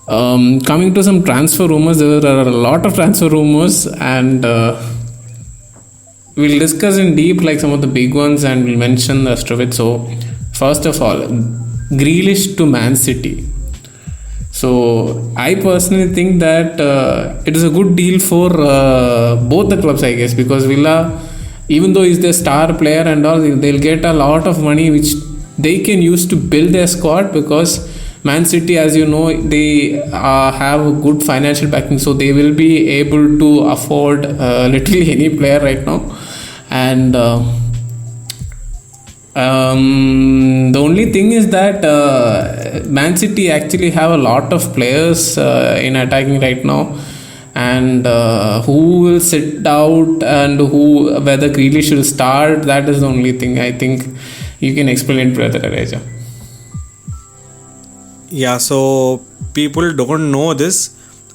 Coming to some transfer rumors, there are a lot of transfer rumors, and we'll discuss in deep like some of the big ones, and we'll mention the rest of it. So, first of all, Grealish to Man City. So, I personally think that it is a good deal for both the clubs, I guess, because Villa, even though he's the star player and all, they'll get a lot of money which they can use to build their squad, because Man City, as you know, they have a good financial backing, so they will be able to afford literally any player right now. And the only thing is that Man City actually have a lot of players in attacking right now, and who will sit out and who whether Grealish will start, that is the only thing I think you can explain, Brother Raja. Yeah, so people don't know this,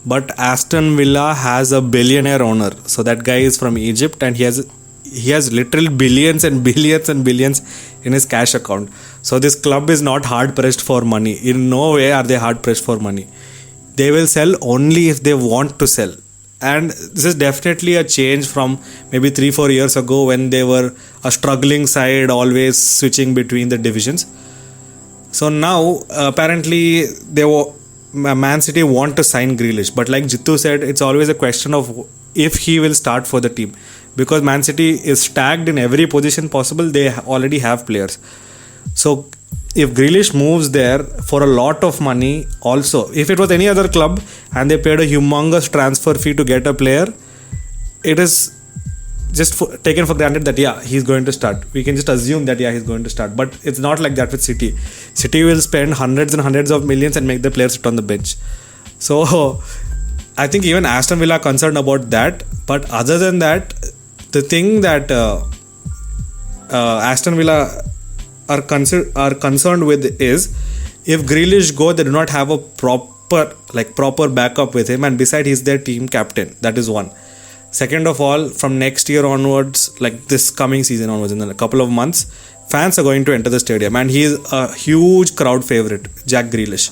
but Aston Villa has a billionaire owner. So that guy is from Egypt, and he has literal billions and billions and billions in his cash account. So this club is not hard pressed for money. In no way are they hard pressed for money. They will sell only if they want to sell. And this is definitely a change from maybe 3-4 years ago, when they were a struggling side, always switching between the divisions. So now apparently Man City want to sign Grealish, but like Jittu said, it's always a question of if he will start for the team, because Man City is stacked in every position possible. They already have players. So if Grealish moves there for a lot of money, also if it was any other club and they paid a humongous transfer fee to get a player, it is just taken for granted that he's going to start. We can just assume that he's going to start, but it's not like that with City. City will spend hundreds and hundreds of millions and make the players sit on the bench. So I think even Aston Villa are concerned about that. But other than that, the thing that Aston Villa are concerned with is, if Grealish go, they do not have a proper backup with him, and beside he's their team captain. That is one. Second of all, from next year onwards, like this coming season onwards, in a couple of months, fans are going to enter the stadium, and he is a huge crowd favorite, Jack Grealish.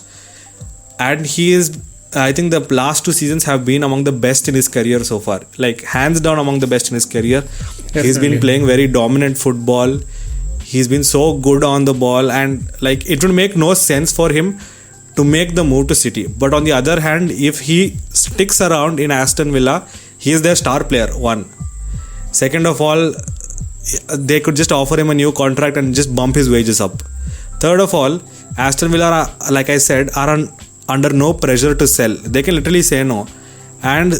And he is, I think the last 2 seasons have been among the best in his career so far. Like hands down among the best in his career. Definitely. He's been playing very dominant football. He's been so good on the ball, and like it would make no sense for him to make the move to City. But on the other hand, if he sticks around in Aston Villa, he is their star player, one. Second of all, they could just offer him a new contract and just bump his wages up. Third of all, Aston Villa are, like I said, are under no pressure to sell. They can literally say no. And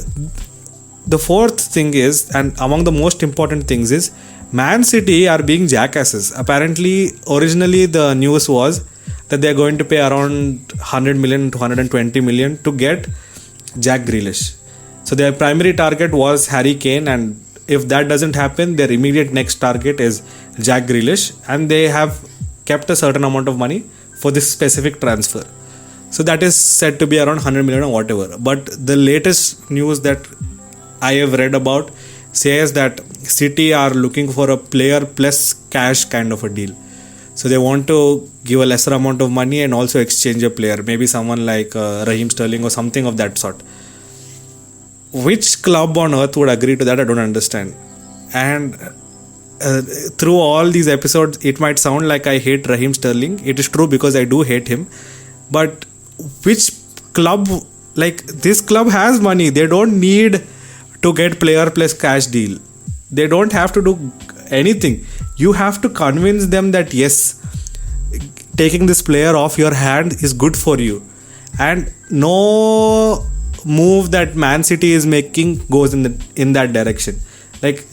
the fourth thing is, and among the most important things is, Man City are being jackasses. Apparently, originally the news was that they are going to pay around 100 million to 120 million to get Jack Grealish. So their primary target was Harry Kane, and if that doesn't happen, their immediate next target is Jack Grealish, and they have kept a certain amount of money for this specific transfer. So that is said to be around 100 million or whatever. But the latest news that I have read about says that City are looking for a player plus cash kind of a deal. So they want to give a lesser amount of money and also exchange a player, maybe someone like Raheem Sterling or something of that sort. Which club on earth would agree to that? I don't understand. And through all these episodes, it might sound like I hate Raheem Sterling. It is true, because I do hate him. But which club, like this club has money. They don't need to get player plus cash deal. They don't have to do anything. You have to convince them that yes, taking this player off your hand is good for you. And no move that Man City is making goes in that direction. Like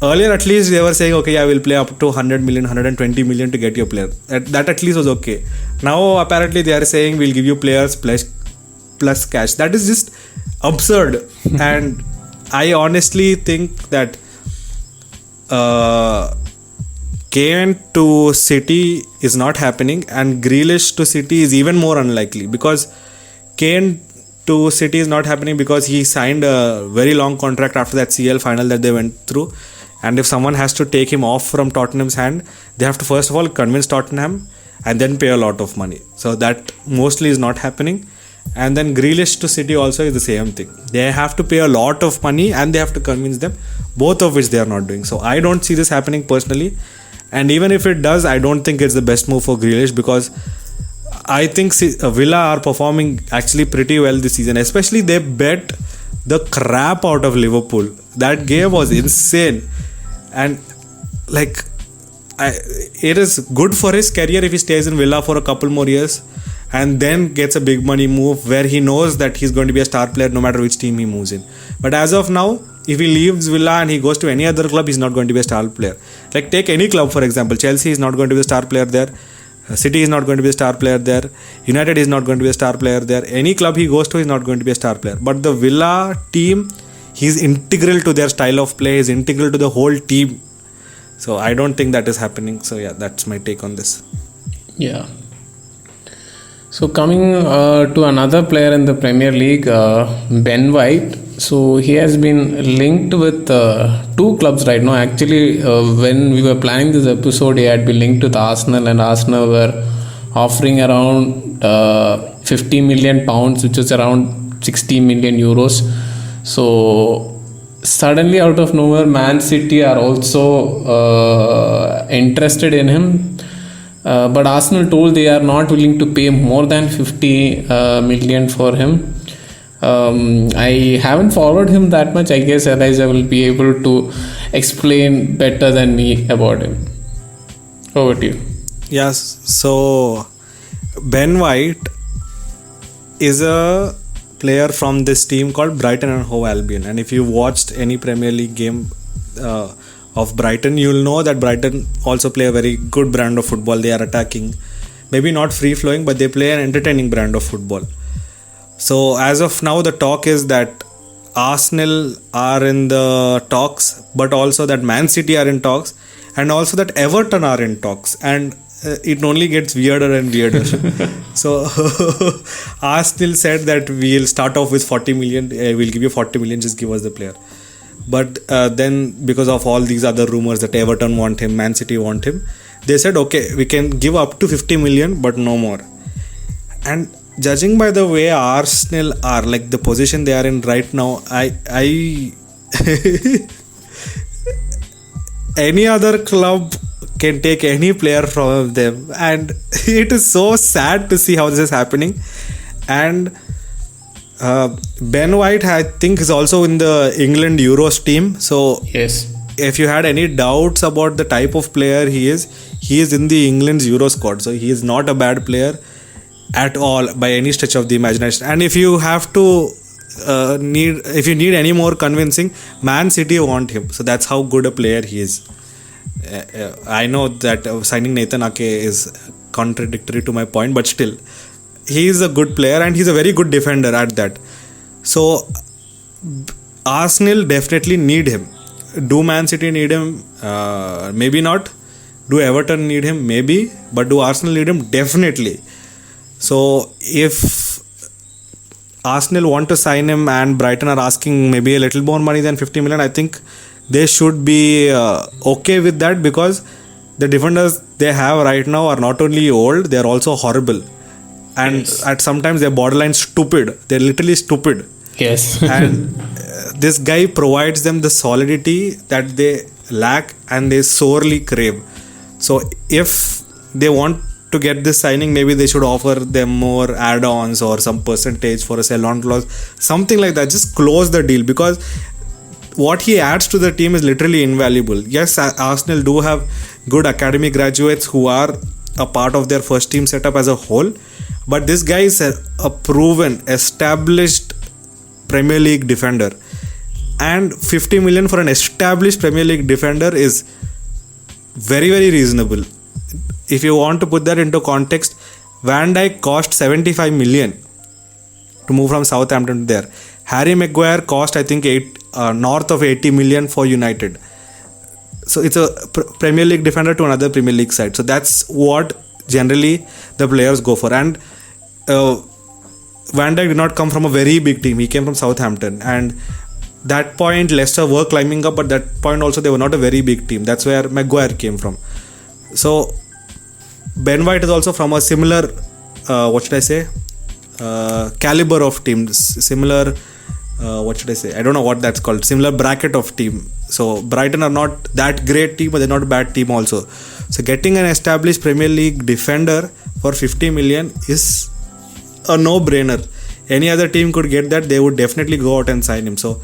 earlier, at least they were saying, okay, I will play up to 100 million, 120 million to get your player. That at least was okay. Now apparently they are saying we'll give you players plus cash. That is just absurd. And I honestly think that Kane to City is not happening, and Grealish to City is even more unlikely, because Kane to City is not happening because he signed a very long contract after that CL final that they went through, and if someone has to take him off from Tottenham's hand, they have to first of all convince Tottenham and then pay a lot of money. So that mostly is not happening. And then Grealish to City also is the same thing. They have to pay a lot of money and they have to convince them, both of which they are not doing. So I don't see this happening personally. And even if it does, I don't think it's the best move for Grealish, because I think Villa are performing actually pretty well this season. Especially they bet the crap out of Liverpool. That game was insane. And like, it is good for his career if he stays in Villa for a couple more years and then gets a big money move where he knows that he's going to be a star player no matter which team he moves in. But as of now, if he leaves Villa and he goes to any other club, he's not going to be a star player. Like, take any club, for example. Chelsea is not going to be a star player there. City is not going to be a star player there. United is not going to be a star player there. Any club he goes to is not going to be a star player. But the Villa team, he's integral to their style of play. He's integral to the whole team. So I don't think that is happening. So yeah, that's my take on this. Yeah. So coming to another player in the Premier League, Ben White. So he has been linked with two clubs right now. Actually, when we were planning this episode, he had been linked with Arsenal, and Arsenal were offering around 50 million pounds, which is around 60 million euros. So suddenly, out of nowhere, Man City are also interested in him. But Arsenal told they are not willing to pay more than 50 million for him. I haven't followed him that much. I guess Elijah will be able to explain better than me about him. Over to you. Yes, so Ben White is a player from this team called Brighton and Hove Albion. And if you watched any Premier League game of Brighton, you'll know that Brighton also play a very good brand of football. They are attacking, maybe not free flowing, but they play an entertaining brand of football. So as of now, the talk is that Arsenal are in the talks, but also that Man City are in talks, and also that Everton are in talks. And it only gets weirder and weirder. So Arsenal said that we'll start off with 40 million, we'll give you 40 million, just give us the player. But then because of all these other rumors that Everton want him, Man City want him, they said, okay, we can give up to 50 million, but no more. And judging by the way Arsenal are, like the position they are in right now, I any other club can take any player from them, and it is so sad to see how this is happening. And Ben White, I think, is also in the England Euros team. So yes, if you had any doubts about the type of player he is in the England's Euro squad. So he is not a bad player at all by any stretch of the imagination. And if you have to if you need any more convincing, Man City want him. So that's how good a player he is. I know that signing Nathan Ake is contradictory to my point, but still, he is a good player and he's a very good defender at that. So Arsenal definitely need him. Do Man City need him? Maybe not. Do Everton need him? Maybe. But do Arsenal need him? Definitely. So if Arsenal want to sign him and Brighton are asking maybe a little more money than 50 million, I think they should be okay with that, because the defenders they have right now are not only old, they are also horrible. And yes, at sometimes they're borderline stupid. They're literally stupid. yes. And this guy provides them the solidity that they lack and they sorely crave. So if they want to get this signing, maybe they should offer them more add-ons or some percentage for a sell-on clause, something like that. Just close the deal, because what he adds to the team is literally invaluable. Yes, Arsenal do have good academy graduates who are a part of their first team setup as a whole, but this guy is a proven, established Premier League defender, and 50 million for an established Premier League defender is very, very reasonable. If you want to put that into context, Van Dijk cost 75 million to move from Southampton to there. Harry Maguire cost, I think, north of 80 million for United. So it's a Premier League defender to another Premier League side. So that's what generally the players go for. And Van Dijk did not come from a very big team. He came from Southampton. And that point, Leicester were climbing up, but that point also they were not a very big team. That's where Maguire came from. So Ben White is also from a similar, caliber of teams, similar. What should I say? I don't know what that's called. Similar bracket of team. So Brighton are not that great team, but they're not a bad team also. So getting an established Premier League defender for 50 million is a no-brainer. Any other team could get that, they would definitely go out and sign him. So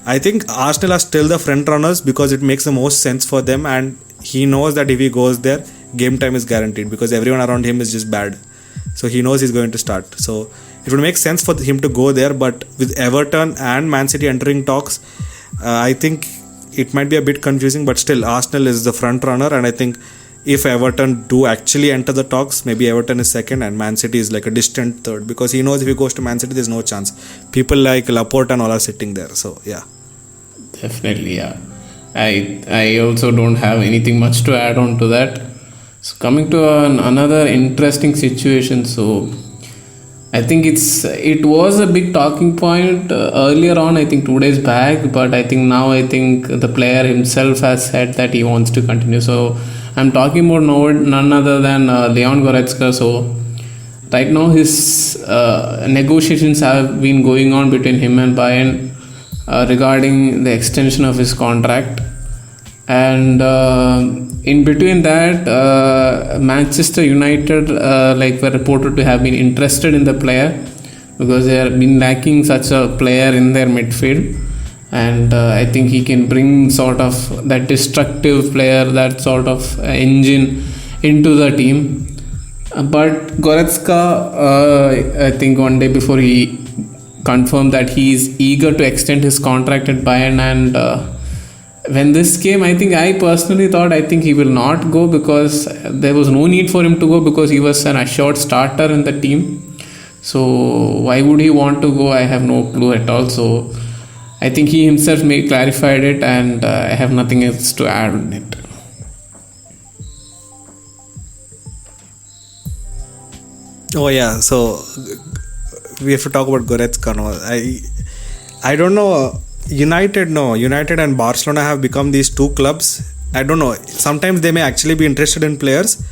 I think Arsenal are still the front runners because it makes the most sense for them, and he knows that if he goes there, game time is guaranteed because everyone around him is just bad. So he knows he's going to start. So it would make sense for him to go there, but with Everton and Man City entering talks, I think it might be a bit confusing, but still Arsenal is the front runner, and I think if Everton do actually enter the talks, maybe Everton is second and Man City is like a distant third, because he knows if he goes to Man City, there's no chance. People like Laporte and all are sitting there. So yeah. Definitely, yeah. I also don't have anything much to add on to that. So coming to another interesting situation, so I think it was a big talking point earlier on, I think 2 days back, but I think now the player himself has said that he wants to continue. So I'm talking about none other than Leon Goretzka. So right now his negotiations have been going on between him and Bayern regarding the extension of his contract, and in between that Manchester United were reported to have been interested in the player because they have been lacking such a player in their midfield, and I think he can bring sort of that destructive player, that sort of engine into the team. But Goretzka, I think one day before he confirmed that he is eager to extend his contract at Bayern, and when this came, I personally thought he will not go because there was no need for him to go because he was an assured starter in the team. So why would he want to go? I have no clue at all. So I think he himself clarified it, and I have nothing else to add on it. Oh yeah, so we have to talk about Goretzka now. I don't know. United and Barcelona have become these two clubs. I don't know. Sometimes they may actually be interested in players,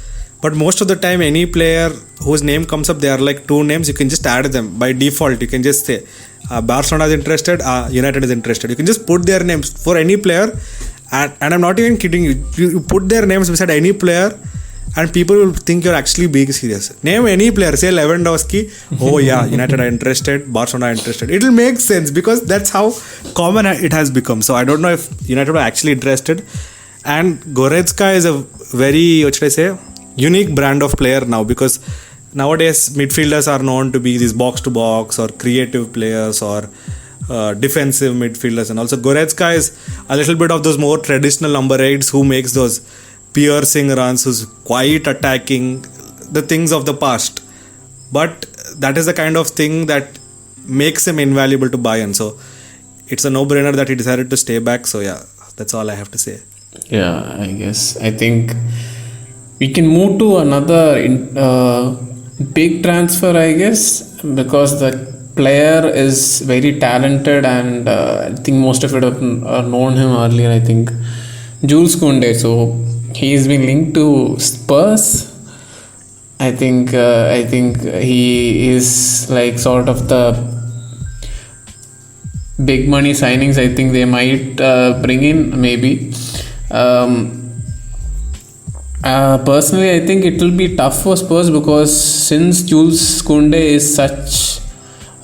but most of the time, any player whose name comes up, they are like two names. You can just add them by default. You can just say Barcelona is interested, United is interested. You can just put their names for any player, and I'm not even kidding you. You put their names beside any player, and people will think you're actually being serious. Name any player, say Lewandowski. Oh yeah, United are interested, Barcelona are interested. It will make sense because that's how common it has become. So I don't know if United are actually interested. And Goretzka is a very, unique brand of player now, because nowadays midfielders are known to be these box-to-box or creative players or defensive midfielders. And also Goretzka is a little bit of those more traditional number 8s who makes those piercing runs, who's quite attacking, the things of the past. But that is the kind of thing that makes him invaluable to Bayern. So it's a no-brainer that he decided to stay back. So yeah, that's all I have to say. Yeah, I think we can move to another big transfer, because the player is very talented, and I think most of it have known him earlier. Jules Koundé. So he's been linked to Spurs. I think he is like sort of the big money signings. I think they might bring in maybe. Personally, I think it will be tough for Spurs because since Jules Koundé is such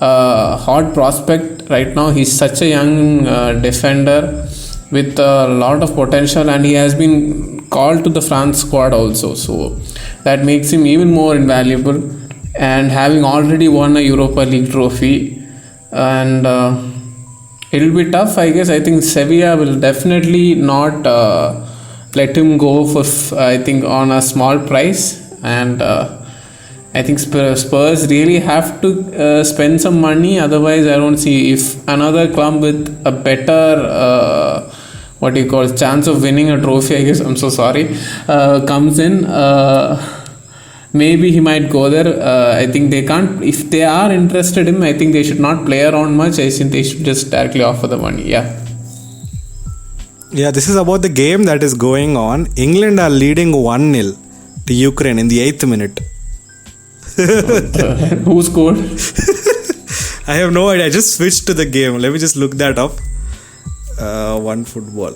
a hot prospect right now, he's such a young defender with a lot of potential, and he has been called to the France squad also, so that makes him even more invaluable. And having already won a Europa League trophy, and it will be tough, I think Sevilla will definitely not let him go for on a small price, and I think Spurs really have to spend some money. Otherwise, I don't see if another club with a better chance of winning a trophy, I'm so sorry, comes in, maybe he might go there. I think they can't, if they are interested in him, I think they should not play around much. I think they should just directly offer the money. Yeah, this is about the game that is going on. England are leading 1-0 to Ukraine in the 8th minute. Who scored? I have no idea. I just switched to the game. Let me just look that up. One Football.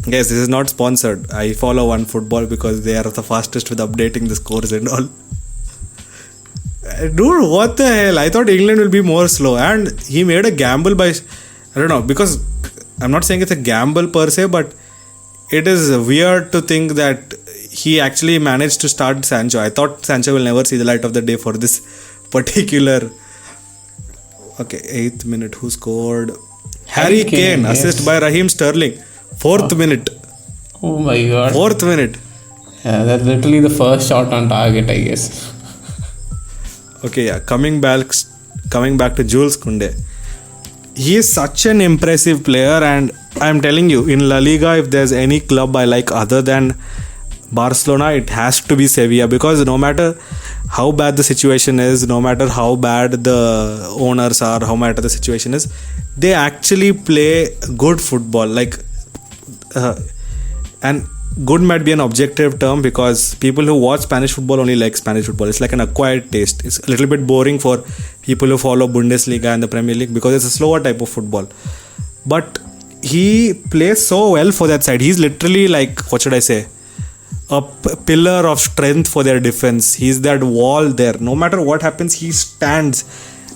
Guys, this is not sponsored. I follow One Football because they are the fastest with updating the scores and all. Dude, what the hell? I thought England will be more slow. And he made a gamble by... I don't know, because I'm not saying it's a gamble per se, but it is weird to think that he actually managed to start Sancho. I thought Sancho will never see the light of the day for this particular... Okay, 8th minute. Who scored? Harry Kane, yes. assist by Raheem Sterling. 4th minute. Oh my god. 4th minute. Yeah, that's literally the first shot on target, I guess. Okay, yeah. Coming back to Jules Koundé. He is such an impressive player, and I'm telling you, in La Liga, if there's any club I like other than Barcelona, it has to be Sevilla, because no matter how bad the situation is, no matter how bad the owners are, how matter the situation is, they actually play good football. And good might be an objective term, because people who watch Spanish football only like Spanish football. It's like an acquired taste. It's a little bit boring for people who follow Bundesliga and the Premier League, because it's a slower type of football. But he plays so well for that side. He's literally like, what should I say, a pillar of strength for their defense. He's that wall there. No matter what happens, he stands.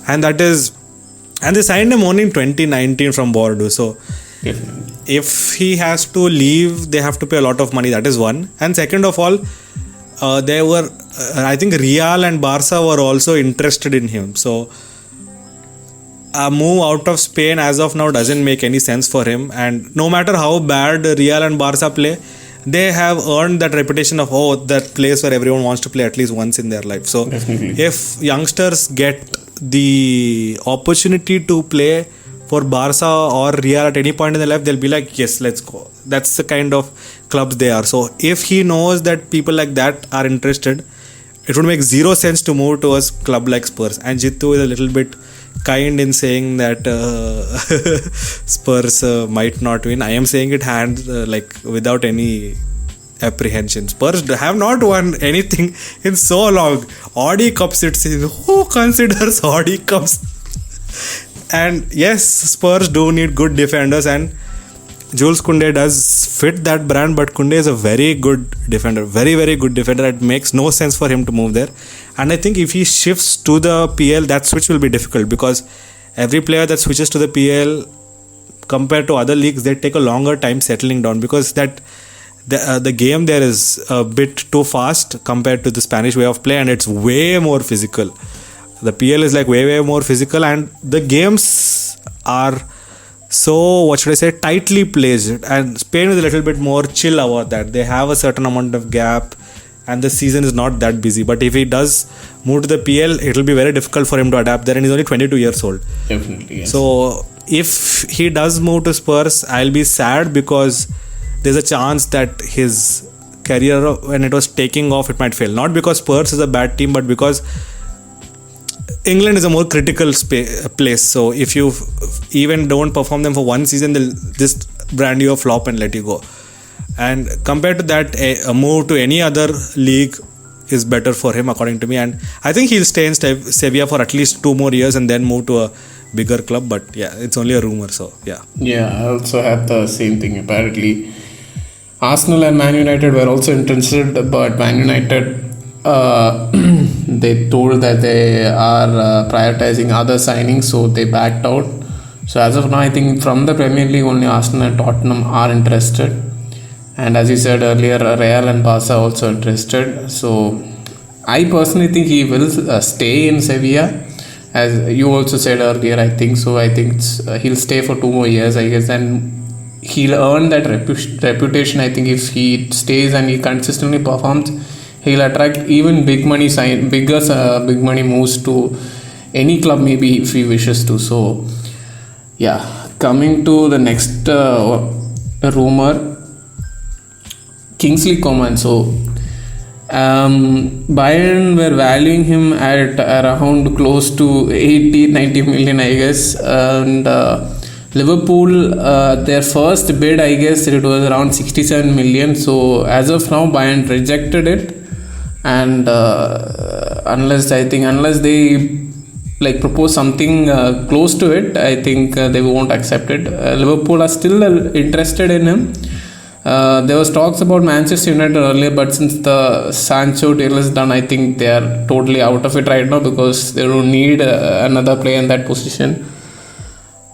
And they signed him only in 2019 from Bordeaux. So if he has to leave, they have to pay a lot of money. That is one. And second of all, they were, I think Real and Barca were also interested in him. So a move out of Spain as of now doesn't make any sense for him. And no matter how bad Real and Barca play, they have earned that reputation of, that place where everyone wants to play at least once in their life. So Definitely. if youngsters get the opportunity to play for Barca or Real at any point in their life, they'll be like, yes, let's go. That's the kind of clubs they are. So if he knows that people like that are interested, it would make zero sense to move to a club like Spurs. And Jittu is a little bit kind in saying that Spurs might not win. I am saying it without any apprehension. Spurs have not won anything in so long. Audi Cups, it seems. Who considers Audi Cups? And yes, Spurs do need good defenders, and Jules Koundé does fit that brand, but Koundé is a very good defender, very, very good defender. It makes no sense for him to move there. And I think if he shifts to the PL, that switch will be difficult, because every player that switches to the PL compared to other leagues, they take a longer time settling down, because the game there is a bit too fast compared to the Spanish way of play, and it's way more physical. The PL is like way, way more physical, and the games are so, what should I say, tightly placed. And Spain is a little bit more chill about that. They have a certain amount of gap, and the season is not that busy. But if he does move to the PL, it will be very difficult for him to adapt there, and he's only 22 years old. Definitely, yes. So if he does move to Spurs, I'll be sad, because there's a chance that his career, when it was taking off, it might fail. Not because Spurs is a bad team, but because England is a more critical place. So if you even don't perform them for one season, they'll just brand you a flop and let you go. And compared to that, a move to any other league is better for him, according to me. And I think he'll stay in Sevilla for at least 2 more years and then move to a bigger club. But yeah, it's only a rumor. So yeah. Yeah, I also had the same thing. Apparently, Arsenal and Man United were also interested, but Man United they told that they are prioritizing other signings, so they backed out. So as of now, I think from the Premier League, only Arsenal and Tottenham are interested, and as you said earlier, Real and Barca are also interested. So I personally think he will stay in Sevilla, as you also said earlier. I think so. I think he'll stay for 2 more years, I guess, and he'll earn that reputation. I think if he stays and he consistently performs, he'll attract even big money moves to any club, maybe, if he wishes to. So yeah, coming to the next rumor, Kingsley Coman. So Bayern were valuing him at around close to 80-90 million, I guess, and Liverpool, their first bid, I guess it was around 67 million. So as of now, Bayern rejected it, and unless they like propose something close to it, I think they won't accept it. Liverpool are still interested in him. There was talks about Manchester United earlier, but since the Sancho deal is done, I think they are totally out of it right now because they don't need another player in that position.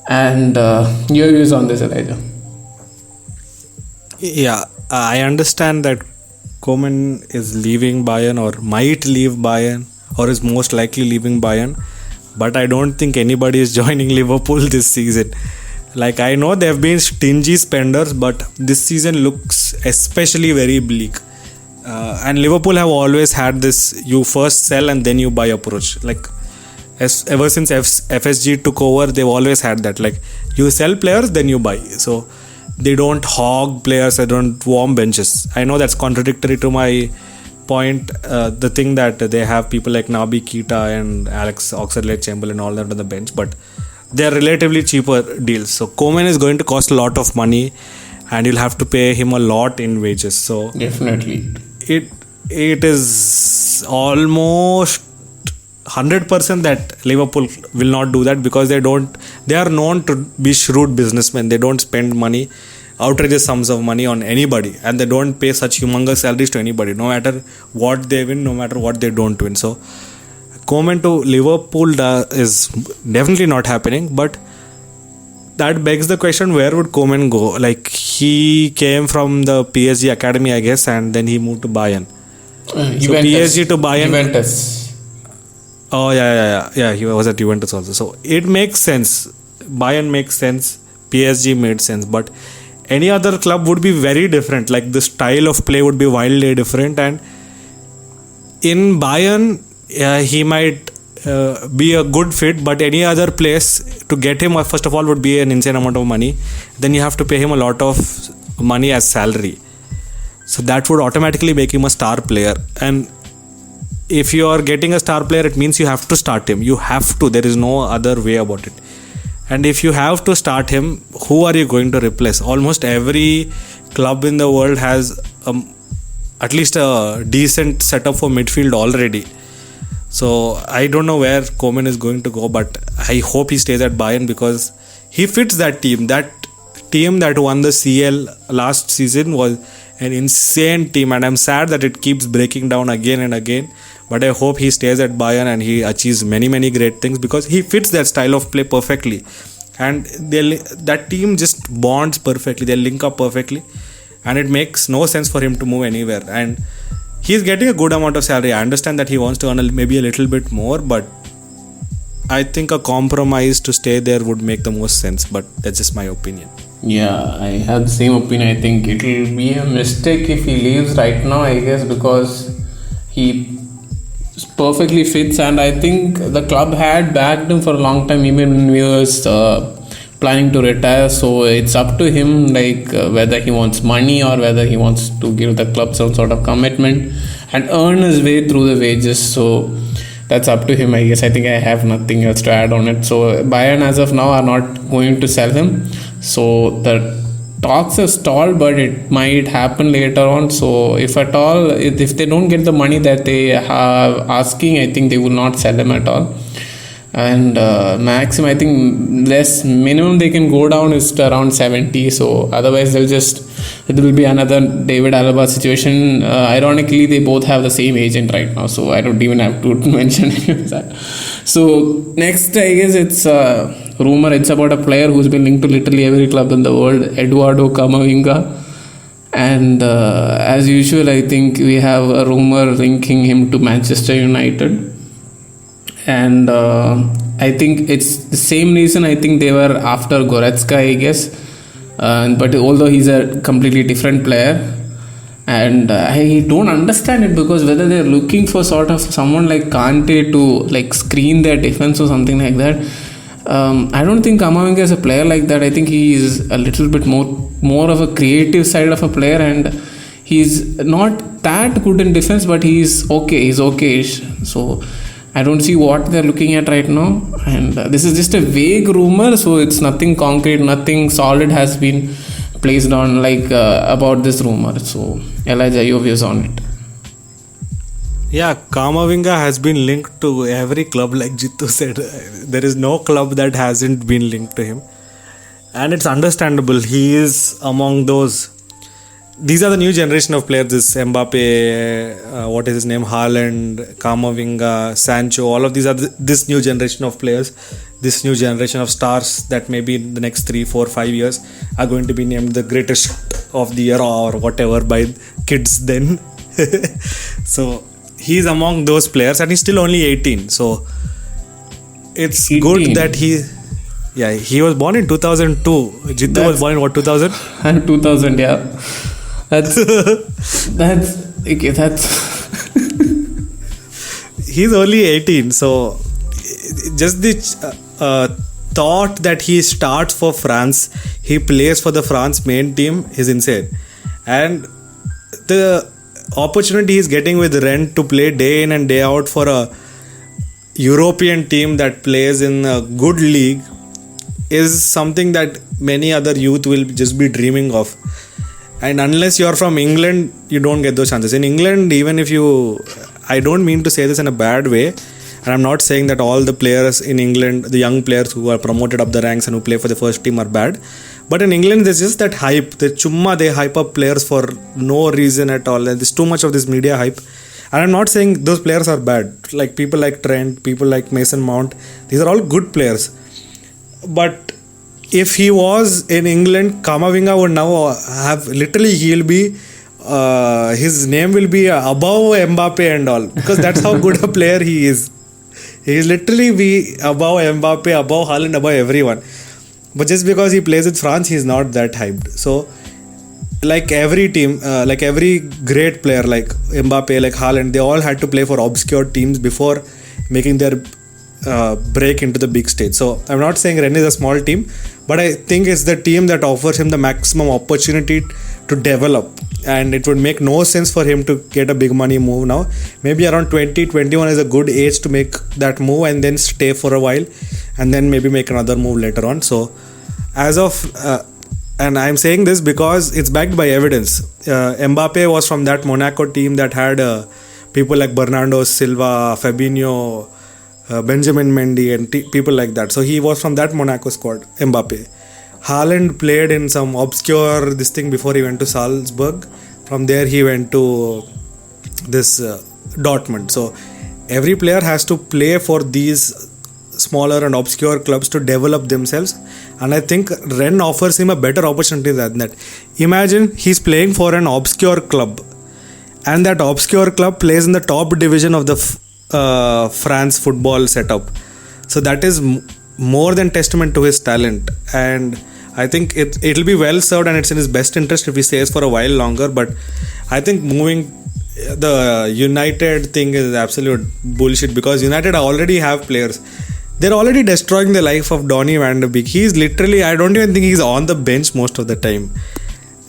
And your views on this, Elijah? Yeah, I understand that Koeman is leaving Bayern or might leave Bayern or is most likely leaving Bayern, but I don't think anybody is joining Liverpool this season. Like, I know they have been stingy spenders, but this season looks especially very bleak. And Liverpool have always had this you first sell and then you buy approach. Like, ever since FSG took over, they've always had that. Like, you sell players, then you buy. So, they don't hog players, they don't warm benches. I know that's contradictory to my point. The thing that they have people like Naby Keita and Alex Oxlade-Chamberlain all that on the bench, but they are relatively cheaper deals. So Koeman is going to cost a lot of money and you'll have to pay him a lot in wages. So Definitely. it is almost 100% that Liverpool will not do that because they are known to be shrewd businessmen. They don't spend money, outrageous sums of money on anybody, and they don't pay such humongous salaries to anybody, no matter what they win, no matter what they don't win. So Koeman to Liverpool is definitely not happening, but that begs the question, where would Koeman go? Like, he came from the PSG academy, I guess, and then he moved to Bayern. So PSG to Bayern. Juventus. Oh, yeah. He was at Juventus also. So it makes sense. Bayern makes sense. PSG made sense. But any other club would be very different. Like, the style of play would be wildly different. And in Bayern, he might be a good fit, but any other place to get him, first of all, would be an insane amount of money. Then you have to pay him a lot of money as salary. So that would automatically make him a star player. And if you are getting a star player, it means you have to start him. You have to. There is no other way about it. And if you have to start him, who are you going to replace? Almost every club in the world has at least a decent setup for midfield already. So I don't know where Koeman is going to go, but I hope he stays at Bayern because he fits that team. That team that won the CL last season was an insane team, and I'm sad that it keeps breaking down again and again. But I hope he stays at Bayern and he achieves many, many great things because he fits that style of play perfectly. And that team just bonds perfectly. They link up perfectly. And it makes no sense for him to move anywhere. And he's getting a good amount of salary. I understand that he wants to earn maybe a little bit more, but I think a compromise to stay there would make the most sense. But that's just my opinion. Yeah, I have the same opinion. I think it will be a mistake if he leaves right now, I guess, because he perfectly fits, and I think the club had backed him for a long time, even when he was planning to retire. So it's up to him, like whether he wants money or whether he wants to give the club some sort of commitment and earn his way through the wages. So that's up to him, I guess. I think I have nothing else to add on it. So Bayern as of now are not going to sell him. So the talks are stalled, but it might happen later on. So if at all, if they don't get the money that they are asking, I think they will not sell him at all. And maximum, I think minimum they can go down is to around 70. So otherwise it will be another David Alaba situation. Ironically, they both have the same agent right now, so I don't even have to mention any of that. So next, I guess it's a rumor. It's about a player who's been linked to literally every club in the world, Eduardo Camavinga. And as usual, I think we have a rumor linking him to Manchester United. And I think it's the same reason. I think they were after Goretzka, I guess. But although he's a completely different player, and I don't understand it, because whether they're looking for sort of someone like Kante to like screen their defense or something like that. I don't think Camavinga is a player like that. I think he is a little bit more of a creative side of a player, and he's not that good in defense, but he's okay. He's okay-ish. So I don't see what they're looking at right now, and this is just a vague rumor, so it's nothing concrete, nothing solid has been placed on about this rumor. So Elijah, your views on it? Yeah, Kamavinga has been linked to every club, like Jittu said. There is no club that hasn't been linked to him. And it's understandable. He is among those. These are the new generation of players. This Mbappe, what is his name? Haaland, Kamavinga, Sancho. All of these are this new generation of players. This new generation of stars that maybe in the next 3, 4, 5 years are going to be named the greatest of the year or whatever by kids then. So he's among those players and he's still only 18. So it's 18. good that he was born in 2002. Jittu was born in what, 2000? And 2000, yeah. That's okay. He's only 18. So just the thought that he starts for France, he plays for the France main team is insane. And the opportunity he's getting with Rennes to play day in and day out for a European team that plays in a good league is something that many other youth will just be dreaming of. And unless you're from England, you don't get those chances. In England, even if I don't mean to say this in a bad way, and I'm not saying that all the players in England, the young players who are promoted up the ranks and who play for the first team are bad. But in England, there's just that hype. They hype up players for no reason at all. And there's too much of this media hype. And I'm not saying those players are bad. Like people like Trent, people like Mason Mount. These are all good players. But if he was in England, Kamavinga would now have, literally he'll be, his name will be above Mbappe and all. Because that's how good a player he is. He'll literally be above Mbappe, above Haaland, above everyone. But just because he plays with France, he's not that hyped. So, like every team, like every great player, like Mbappe, like Haaland, they all had to play for obscure teams before making their break into the big stage. So, I'm not saying Rennes is a small team, but I think it's the team that offers him the maximum opportunity to develop. And it would make no sense for him to get a big money move now. Maybe around 20, 21 is a good age to make that move and then stay for a while and then maybe make another move later on. So, as of, and I'm saying this because it's backed by evidence. Mbappe was from that Monaco team that had people like Bernardo Silva, Fabinho, Benjamin Mendy and people like that. So he was from that Monaco squad, Mbappe. Haaland played in some obscure this thing before he went to Salzburg. From there he went to this Dortmund. So every player has to play for these smaller and obscure clubs to develop themselves, and I think Rennes offers him a better opportunity than that. Imagine he's playing for an obscure club and that obscure club plays in the top division of the France football setup. So that is more than testament to his talent, and I think it'll be well served and it's in his best interest if he stays for a while longer. But I think moving the United thing is absolute bullshit because United already have players. They're already destroying the life of Donny van de Beek. He's literally, I don't even think he's on the bench most of the time.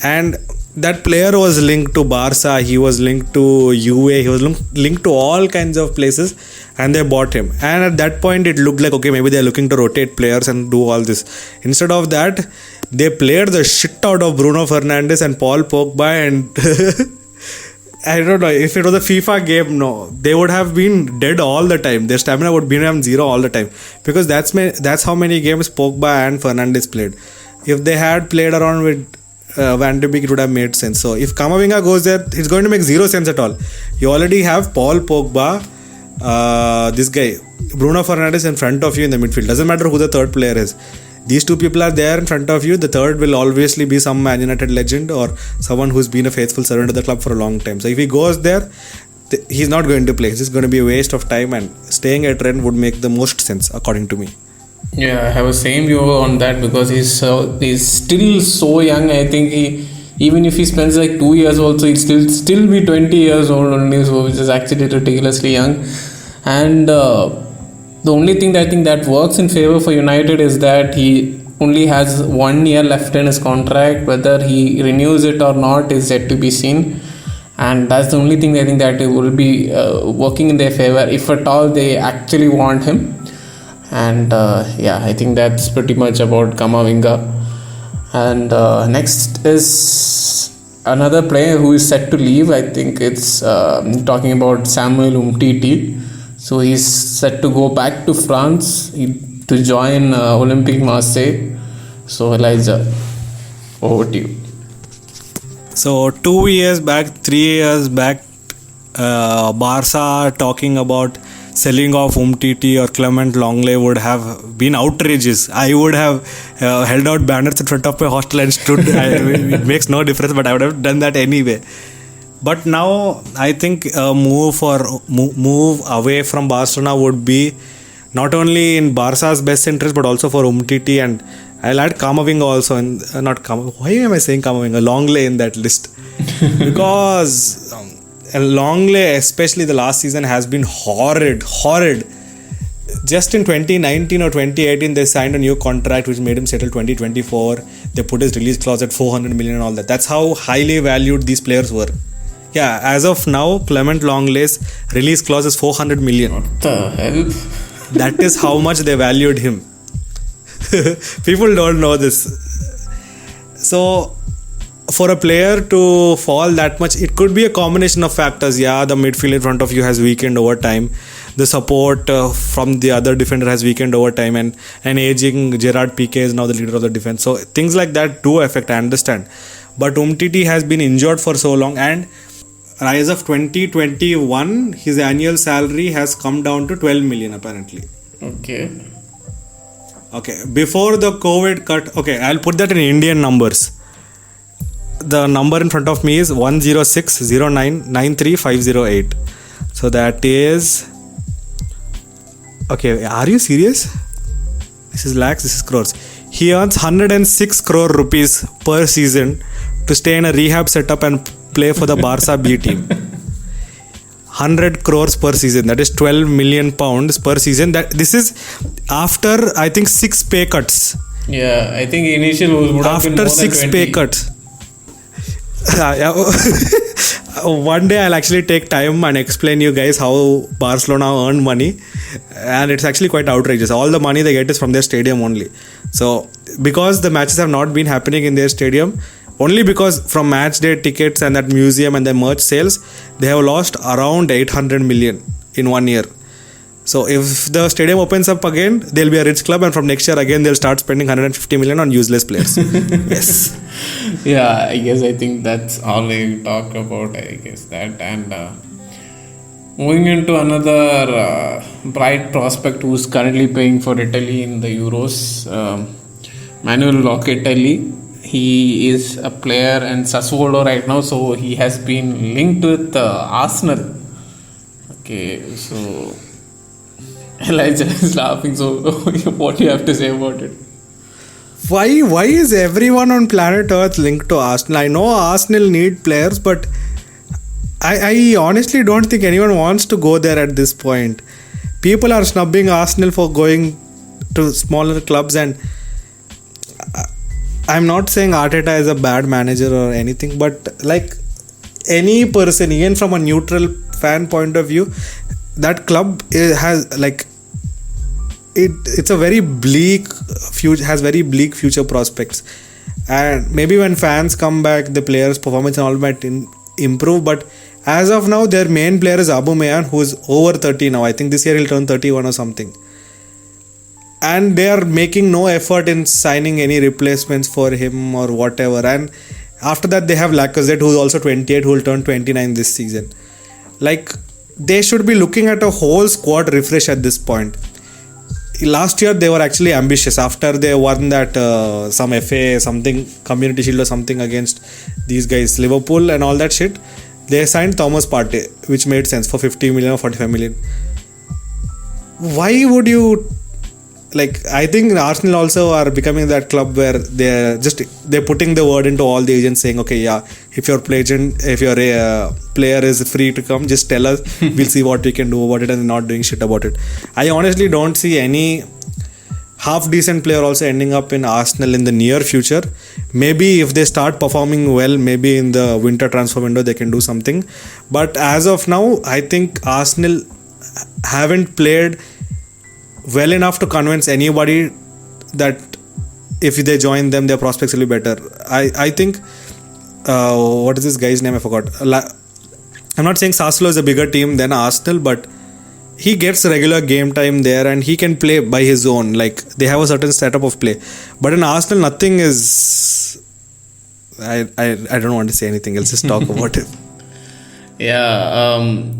And that player was linked to Barca, he was linked to UA, he was linked to all kinds of places, and they bought him. And at that point, it looked like, okay, maybe they're looking to rotate players and do all this. Instead of that, they played the shit out of Bruno Fernandes and Paul Pogba, and I don't know, if it was a FIFA game, no, they would have been dead all the time. Their stamina would be on zero all the time. Because that's how many games Pogba and Fernandes played. If they had played around with Van de Beek, it would have made sense. So if Kamavinga goes there, it's going to make zero sense at all. You already have Paul Pogba, this guy, Bruno Fernandes in front of you in the midfield. Doesn't matter who the third player is. These two people are there in front of you. The third will obviously be some Man United legend or someone who's been a faithful servant of the club for a long time. So if he goes there, he's not going to play. It's just going to be a waste of time, and staying at Rennes would make the most sense according to me. Yeah, I have the same view on that because he's still so young. I think even if he spends like 2 years also, he'll still be 20 years old only, so which is actually ridiculously young. And the only thing that I think that works in favor for United is that he only has 1 year left in his contract. Whether he renews it or not is yet to be seen. And that's the only thing I think that it will be working in their favor, if at all they actually want him. And I think that's pretty much about Kamavinga. And next is another player who is set to leave. I think it's talking about Samuel Umtiti. So he's set to go back to France to join Olympique Marseille. So Elijah, over to you. So 2 years back, 3 years back, Barca talking about selling off Umtiti or Clement Longley would have been outrageous. I would have held out banners in front of my hostel and stood. It makes no difference, but I would have done that anyway. But now I think a move away from Barcelona would be not only in Barca's best interest but also for Umtiti, and I'll add Kamavinga also, and not Kamavinga. Why am I saying Kamavinga? Longley in that list because Longley, especially the last season, has been horrid. Just in 2019 or 2018, they signed a new contract which made him settle 2024. They put his release clause at 400 million and all that. That's how highly valued these players were. Yeah, as of now, Clement Longley's release clause is 400 million. What the hell? That is how much they valued him. People don't know this. So, for a player to fall that much, it could be a combination of factors. Yeah, the midfield in front of you has weakened over time. The support from the other defender has weakened over time, and an aging Gerard Piqué is now the leader of the defense. So, things like that do affect, I understand. But Umtiti has been injured for so long, and as of 2021, his annual salary has come down to 12 million apparently. Okay, before the COVID cut, okay, I'll put that in Indian numbers. The number in front of me is 10609935508. So that is, okay, are you serious? This is lakhs, this is crores. He earns 106 crore rupees per season to stay in a rehab setup and play for the Barca B team. 100 crores per season, that is 12 million pounds per season. This is after, I think, 6 pay cuts. Yeah, I think initial would have been more after 6 than 20. pay cuts. One day I'll actually take time and explain you guys how Barcelona earn money, and it's actually quite outrageous. All the money they get is from their stadium only. So because the matches have not been happening in their stadium, only because from match day tickets and that museum and the merch sales, they have lost around 800 million in 1 year. So if the stadium opens up again, they'll be a rich club, and from next year again they'll start spending 150 million on useless players. Yes. Yeah, I think that's all I talk about. I guess that, and moving into another bright prospect who's currently playing for Italy in the Euros, Manuel Locatelli. He is a player in Sassuolo right now, so he has been linked with Arsenal. Okay, so Elijah is laughing. So, what do you have to say about it? Why is everyone on planet Earth linked to Arsenal? I know Arsenal need players, but I honestly don't think anyone wants to go there at this point. People are snubbing Arsenal for going to smaller clubs, and I'm not saying Arteta is a bad manager or anything, but like any person, even from a neutral fan point of view, that club has like it's a very bleak future, has very bleak future prospects, and maybe when fans come back, the players' performance and all might improve. But as of now, their main player is Aubameyang, who is over 30 now. I think this year he'll turn 31 or something. And they are making no effort in signing any replacements for him or whatever. And after that, they have Lacazette, who is also 28, who will turn 29 this season. Like, they should be looking at a whole squad refresh at this point. Last year, they were actually ambitious. After they won that some FA, something, Community Shield or something against these guys, Liverpool and all that shit, they signed Thomas Partey, which made sense, for 50 million or 45 million. Why would you... Like, I think Arsenal also are becoming that club where they're putting the word into all the agents saying, okay, yeah, if your player is free to come, just tell us, we'll see what we can do about it, and not doing shit about it. I honestly don't see any half decent player also ending up in Arsenal in the near future. Maybe if they start performing well, maybe in the winter transfer window they can do something. But as of now, I think Arsenal haven't played well enough to convince anybody that if they join them, their prospects will be better. I think what is this guy's name? I forgot. I'm not saying Sassuolo is a bigger team than Arsenal, but he gets regular game time there and he can play by his own. Like, they have a certain setup of play. But in Arsenal, nothing is. I don't want to say anything else. Just talk about it. Yeah,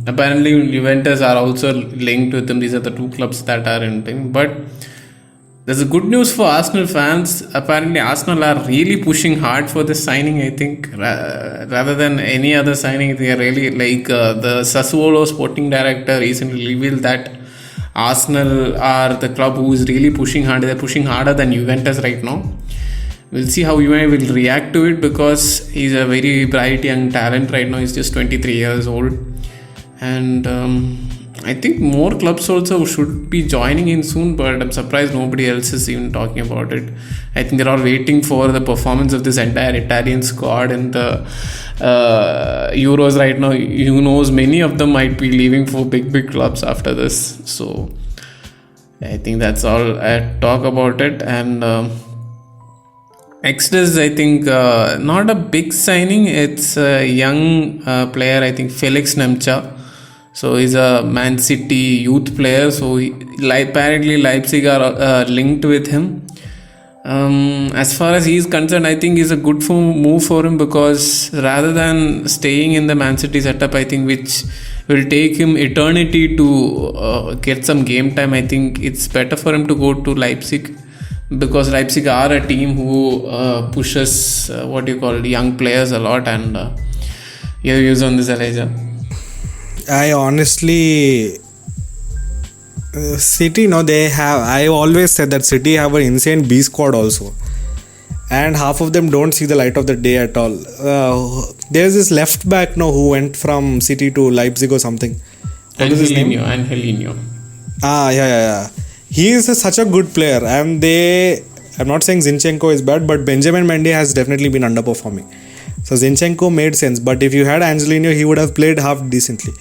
apparently Juventus are also linked with them. These are the two clubs that are in him. But there's a good news for Arsenal fans. Apparently, Arsenal are really pushing hard for this signing. I think rather than any other signing, they are really like the Sassuolo sporting director recently revealed that Arsenal are the club who is really pushing hard. They're pushing harder than Juventus right now. We'll see how Juve will react to it because he's a very bright young talent right now. He's just 23 years old, and I think more clubs also should be joining in soon, but I'm surprised nobody else is even talking about it. I think they're all waiting for the performance of this entire Italian squad in the Euros right now. Who knows, many of them might be leaving for big clubs after this. So I think that's all I talk about it. And next is, I think, not a big signing. It's a young player, I think, Felix Nemcha. So he's a Man City youth player. So apparently Leipzig are linked with him. As far as he's concerned, I think it's a good move for him because rather than staying in the Man City setup, I think, which will take him eternity to get some game time, I think it's better for him to go to Leipzig. Because Leipzig are a team who pushes young players a lot. And your views on this, Elijah? I honestly, City, they have. I always said that City have an insane B squad also, and half of them don't see the light of the day at all. There's this left back who went from City to Leipzig or something. What is his name? Angelino. Yeah. He is such a good player, and I'm not saying Zinchenko is bad, but Benjamin Mendy has definitely been underperforming. So Zinchenko made sense, but if you had Angelino, he would have played half decently.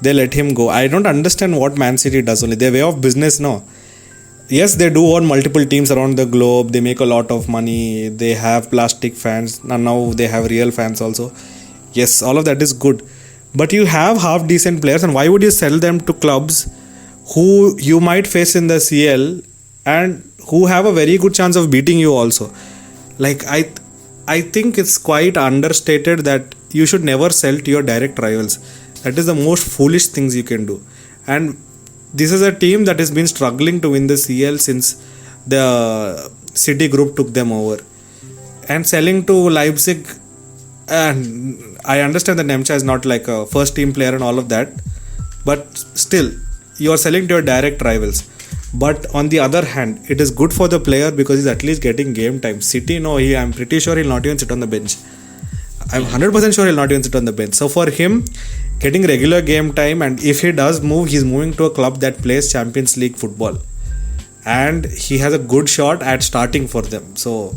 They let him go. I don't understand what Man City does only. Their way of business now. Yes, they do own multiple teams around the globe. They make a lot of money. They have plastic fans. And now they have real fans also. Yes, all of that is good. But you have half decent players, and why would you sell them to clubs who you might face in the CL and who have a very good chance of beating you also? Like, I think it's quite understated that you should never sell to your direct rivals. That is the most foolish things you can do. And this is a team that has been struggling to win the CL since the City group took them over. And selling to Leipzig, and I understand that Nemcha is not like a first team player and all of that, but still, you are selling to your direct rivals. But on the other hand, it is good for the player because he's at least getting game time. City, I'm pretty sure he'll not even sit on the bench. I'm 100% sure he'll not even sit on the bench. So for him, getting regular game time, and if he does move, he's moving to a club that plays Champions League football. And he has a good shot at starting for them. So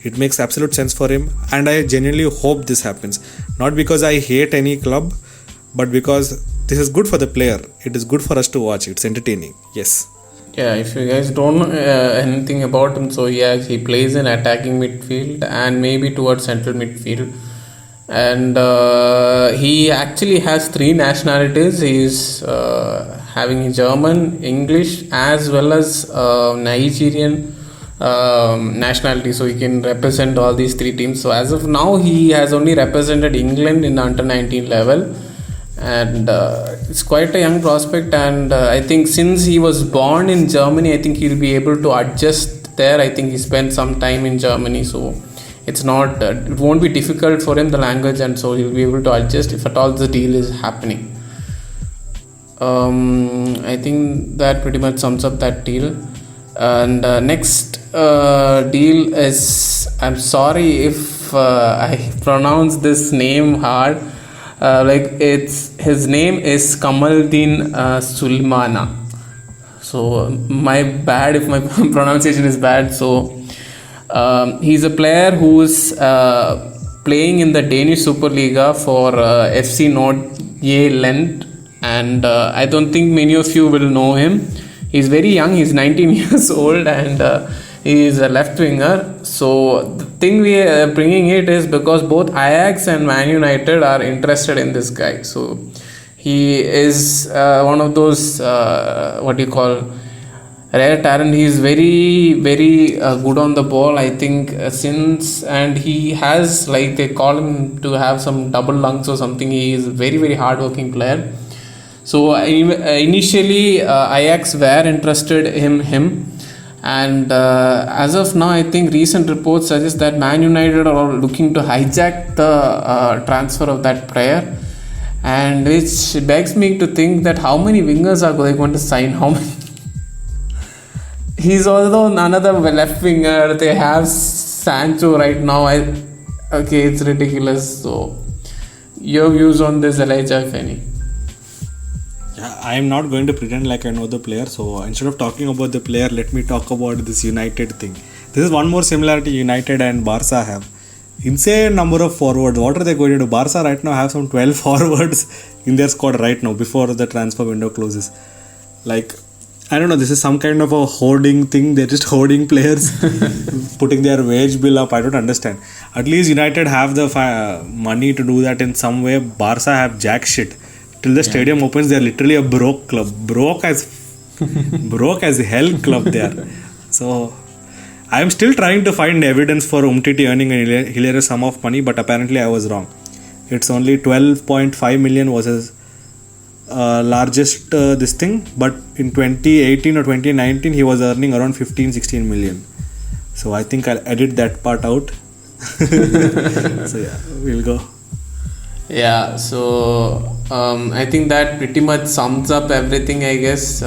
it makes absolute sense for him. And I genuinely hope this happens. Not because I hate any club, but because this is good for the player. It is good for us to watch. It's entertaining. Yes. Yeah, if you guys don't know anything about him, so he plays in attacking midfield and maybe towards central midfield. And he actually has 3 nationalities. He's having German, English, as well as Nigerian nationality. So he can represent all these 3 teams. So as of now, he has only represented England in the under 19 level. And it's quite a young prospect, and I think since he was born in Germany, I think he'll be able to adjust there. I think he spent some time in Germany, so it's not it won't be difficult for him, the language, and so he'll be able to adjust if at all the deal is happening. I think that pretty much sums up that deal. And next deal is, I'm sorry if I pronounce this name hard. His name is Kamaldeen Sulemana. So my bad if my pronunciation is bad. So he's a player who's playing in the Danish Superliga for FC Nord-Jylland, and I don't think many of you will know him. He's very young. He's 19 years old, and He is a left winger. So the thing we are bringing it is because both Ajax and Man United are interested in this guy. So he is one of those what do you call rare talent. He is very good on the ball. I think and he has, like, they call him to have some double lungs or something. He is a very hardworking player. So initially Ajax were interested in him, and as of now I think recent reports suggest that Man United are looking to hijack the transfer of that player, and which begs me to think that how many wingers are they going to sign? How many? He's also another left winger. They have Sancho right now. Okay, it's ridiculous. So your views on this, Elijah, if any? Yeah, I am not going to pretend like I know the player. So instead of talking about the player, let me talk about this United thing. This is one more similarity United and Barca have. Insane number of forwards. What are they going to do? Barca right now have some 12 forwards in their squad right now before the transfer window closes. Like, I don't know, this is some kind of a hoarding thing. They're just hoarding players, putting their wage bill up. I don't understand. At least United have the money to do that in some way. Barca have jack shit. Till the stadium opens, they're literally a broke club. Broke as hell club there. So, I am still trying to find evidence for Umtiti earning a hilarious sum of money, but apparently I was wrong. It's only 12.5 million was his largest this thing, but in 2018 or 2019 he was earning around 15-16 million. So I think I'll edit that part out. So yeah, we'll go. Yeah, so I think that pretty much sums up everything, I guess.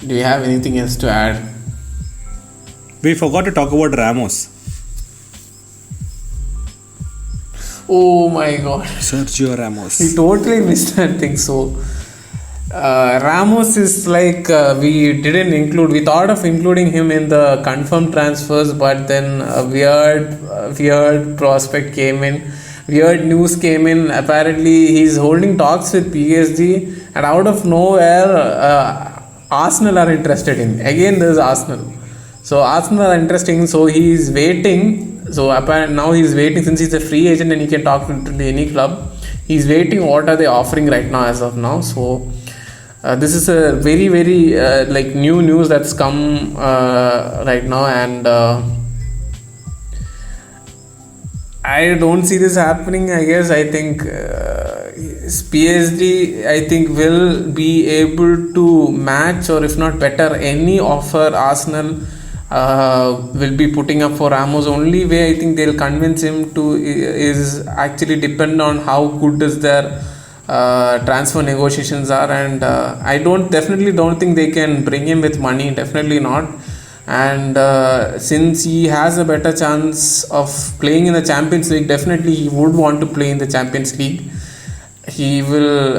Do you have anything else to add? We forgot to talk about Ramos. Oh my god. Sergio Ramos. We totally missed that thing. So Ramos is like we thought of including him in the confirmed transfers, but then a weird prospect came in, weird news came in. Apparently he's holding talks with PSG, and out of nowhere Arsenal are interested in. Again, there's Arsenal. So Arsenal are interested in, so he's waiting. So apparently now he's waiting, since he's a free agent and he can talk to any club. He's waiting what are they offering right now as of now. So this is a very like new news that's come right now, and I don't see this happening. I guess I think PSG will be able to match, or if not better, any offer Arsenal will be putting up for Ramos. Only way I think they'll convince him to is actually depend on how good is their transfer negotiations are, and I definitely don't think they can bring him with money, definitely not. And since he has a better chance of playing in the Champions League, definitely he would want to play in the Champions League. He will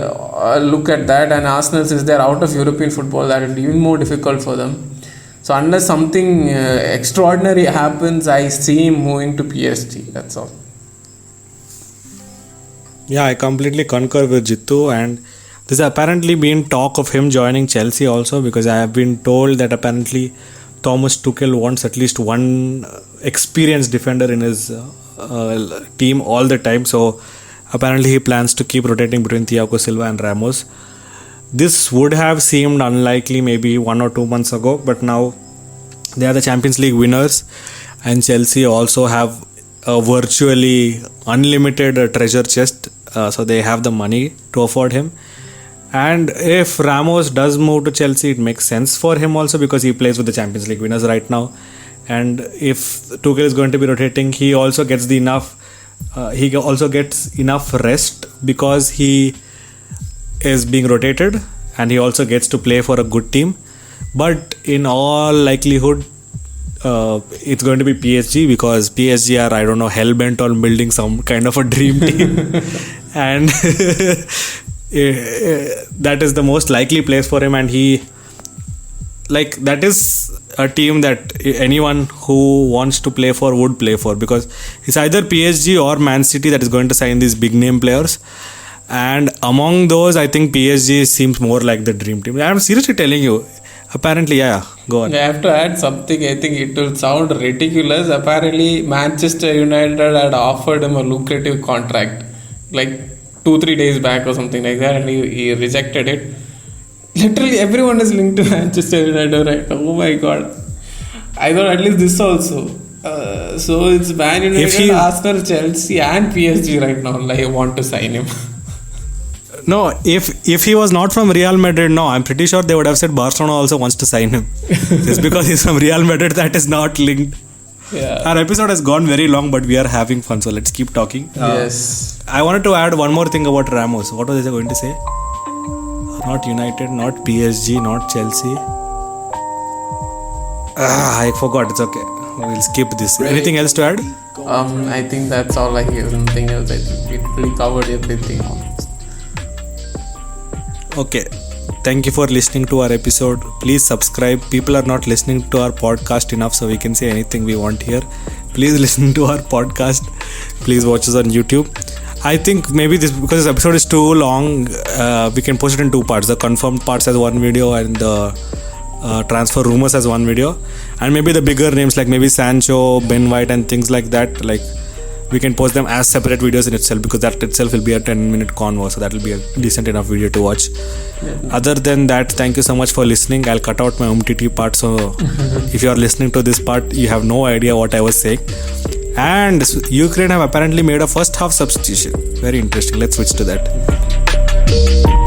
look at that, and Arsenal, since they're out of European football, that will be even more difficult for them. So unless something extraordinary happens, I see him moving to PSG. That's all. Yeah, I completely concur with Jittu, and there's apparently been talk of him joining Chelsea also, because I have been told that apparently Thomas Tuchel wants at least one experienced defender in his team all the time. So apparently he plans to keep rotating between Thiago Silva and Ramos. This would have seemed unlikely maybe 1 or 2 months ago, but now they are the Champions League winners, and Chelsea also have a virtually unlimited treasure chest, so they have the money to afford him. And if Ramos does move to Chelsea, it makes sense for him also, because he plays with the Champions League winners right now. And if Tuchel is going to be rotating, he also gets enough rest, because he is being rotated, and he also gets to play for a good team. But in all likelihood, it's going to be PSG, because PSG are, I don't know, hell-bent on building some kind of a dream team. And that is the most likely place for him, and that is a team that anyone who wants to play for would play for, because it's either PSG or Man City that is going to sign these big name players. And among those, I think PSG seems more like the dream team. I'm seriously telling you, Apparently, yeah. Go on. I have to add something. I think it will sound ridiculous. Apparently, Manchester United had offered him a lucrative contract like 2-3 days back or something like that, and he rejected it. Literally, everyone is linked to Manchester United right now. Oh my god! I thought at least this also. So it's Man United, Arsenal, Chelsea, and PSG right now. Like want to sign him. No, if he was not from Real Madrid, no, I'm pretty sure they would have said Barcelona also wants to sign him. Just because he's from Real Madrid, that is not linked. Yeah. Our episode has gone very long, but we are having fun, so let's keep talking. Yes. I wanted to add one more thing about Ramos. What was I going to say? Not United, not PSG, not Chelsea. I forgot. It's okay. We'll skip this. Anything else to add? I think that's all I hear. Nothing else. I think we covered everything. Okay. Thank you for listening to our episode. Please subscribe. People are not listening to our podcast enough, so we can say anything we want here. Please listen to our podcast. Please watch us on YouTube. I think maybe because this episode is too long, we can post it in 2 parts. The confirmed parts as one video and the transfer rumors as one video. And maybe the bigger names like maybe Sancho, Ben White and things like that, like we can post them as separate videos in itself, because that itself will be a 10-minute convo, so that will be a decent enough video to watch. Other than that, thank you so much for listening. I'll cut out my UMTT part, so if you are listening to this part, you have no idea what I was saying. And Ukraine have apparently made a first half substitution. Very interesting. Let's switch to that.